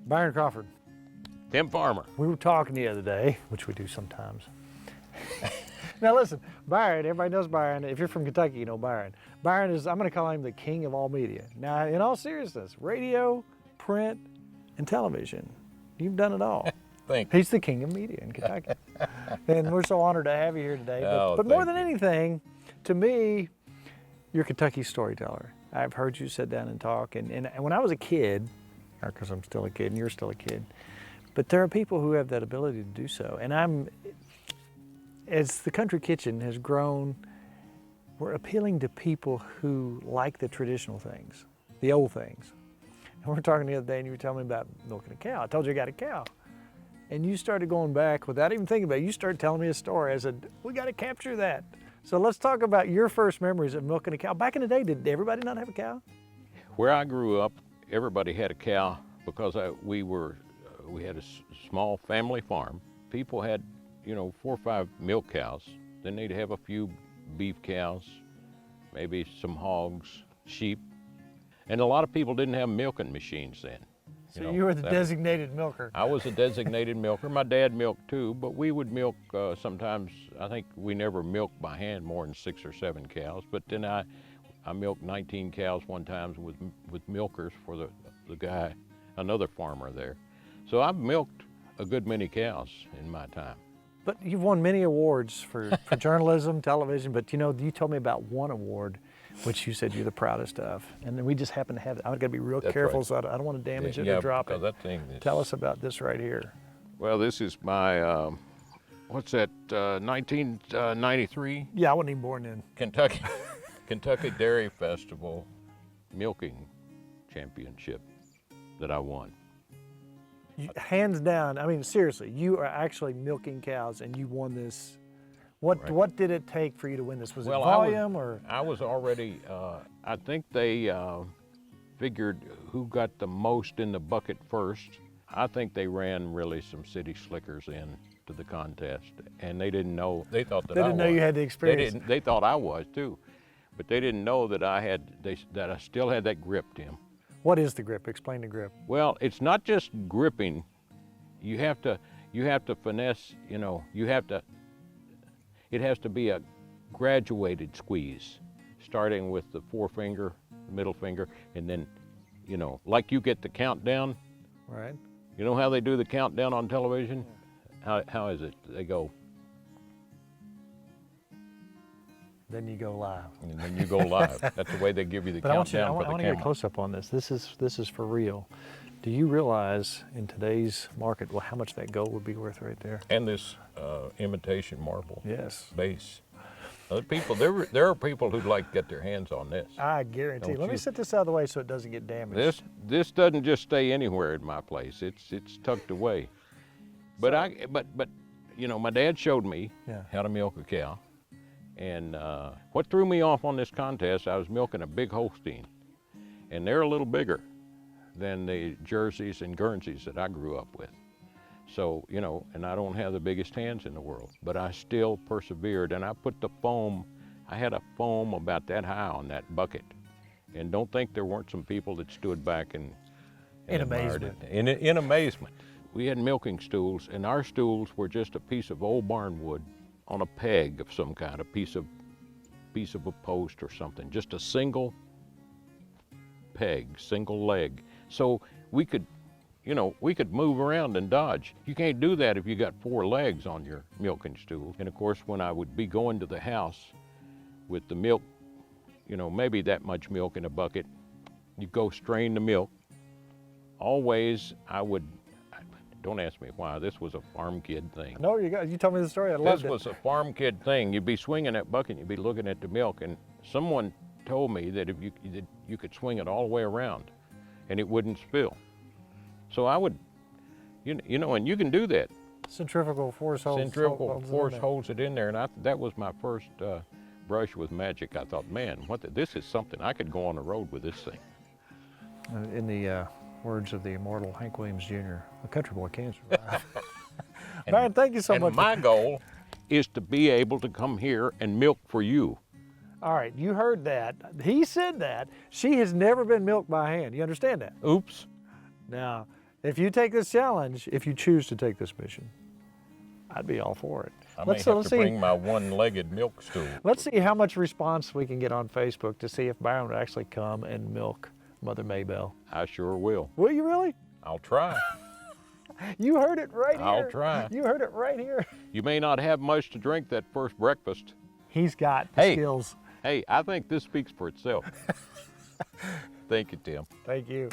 Byron Crawford. Tim Farmer. We were talking the other day, which we do sometimes. Now listen, Byron, everybody knows Byron. If you're from Kentucky, you know Byron. Byron is, I'm gonna call him the king of all media. Now, in all seriousness, radio, print, and television, you've done it all. Thank you. He's the king of media in Kentucky. And we're so honored to have you here today. But more than anything, to me, you're Kentucky's storyteller. I've heard you sit down and talk. And when I was a kid, because I'm still a kid and you're still a kid, but there are people who have that ability to do so. And as the Country Kitchen has grown, we're appealing to people who like the traditional things, the old things. And we were talking the other day and you were telling me about milking a cow. I told you I got a cow. And you started going back without even thinking about it. You started telling me a story. I said, we got to capture that. So let's talk about your first memories of milking a cow. Back in the day, did everybody not have a cow? Where I grew up, everybody had a cow because we had a small family farm. People had, 4 or 5 milk cows. Then they'd have a few beef cows, maybe some hogs, sheep. And a lot of people didn't have milking machines then. So you were the designated milker. I was a designated milker. My dad milked too, but we would milk sometimes. I think we never milked by hand more than 6 or 7 cows. But then I milked 19 cows one time with milkers for the guy, another farmer there. So I've milked a good many cows in my time. But you've won many awards for journalism, television, but you told me about one award which you said you're the proudest of. And then we just happen to have it. I've got to be real careful, right, so I don't want to damage it or drop it. That thing Tell us about this right here. Well, this is my, what's that, 1993? Yeah, I wasn't even born then. Kentucky Dairy Festival milking championship that I won. Hands down, I mean, seriously, you are actually milking cows and you won this. What did it take for you to win this? Was it volume or? I was already, I think they figured who got the most in the bucket first. I think they ran really some city slickers in to the contest and they didn't know, they thought that I was. They didn't know you had the experience. They thought I was too, but they didn't know that that I still had that grip, Tim. What is the grip? Explain the grip. Well, it's not just gripping. You have to finesse, it has to be a graduated squeeze, starting with the forefinger, the middle finger, and then, like you get the countdown. Right. You know how they do the countdown on television? How is it? They go. Then you go live. And then you go live. That's the way they give you the countdown for the camera. I want to get a close up on this. This is for real. Do you realize in today's market, how much that gold would be worth right there? And this imitation marble base. People, there are people who'd like to get their hands on this. I guarantee. Let me set this out of the way so it doesn't get damaged. This doesn't just stay anywhere in my place. It's tucked away. But my dad showed me how to milk a cow. And what threw me off on this contest, I was milking a big Holstein, and they're a little bigger than the Jerseys and Guernseys that I grew up with. So, and I don't have the biggest hands in the world, but I still persevered, and I put the foam, I had a foam about that high on that bucket. And don't think there weren't some people that stood back and admired amazement. It. In amazement. We had milking stools, and our stools were just a piece of old barn wood on a peg of some kind, a piece of a post or something, just a single peg, single leg. So we could move around and dodge. You can't do that if you got 4 legs on your milking stool. And of course, when I would be going to the house with the milk, maybe that much milk in a bucket, you go strain the milk. Always, don't ask me why, this was a farm kid thing. No, you told me the story, I loved it. This was a farm kid thing. You'd be swinging that bucket, and you'd be looking at the milk, and someone told me that if you could swing it all the way around, and it wouldn't spill. So I would, and you can do that. Centrifugal force holds. Centrifugal force holds it in there, and that was my first brush with magic. I thought, man, this is something, I could go on the road with this thing. In the words of the immortal Hank Williams Jr., a country boy can survive. Byron, thank you so much. And my goal is to be able to come here and milk for you. All right, you heard that. He said that. She has never been milked by hand. You understand that? Oops. Now, If you take this challenge, if you choose to take this mission, I'd be all for it. I may have to bring my one-legged milk stool. Let's see how much response we can get on Facebook to see if Byron would actually come and milk Mother Maybell. I sure will. Will you really? I'll try. You heard it right here. I'll try. You heard it right here. You may not have much to drink that first breakfast. He's got the skills. Hey, I think this speaks for itself. Thank you, Tim. Thank you.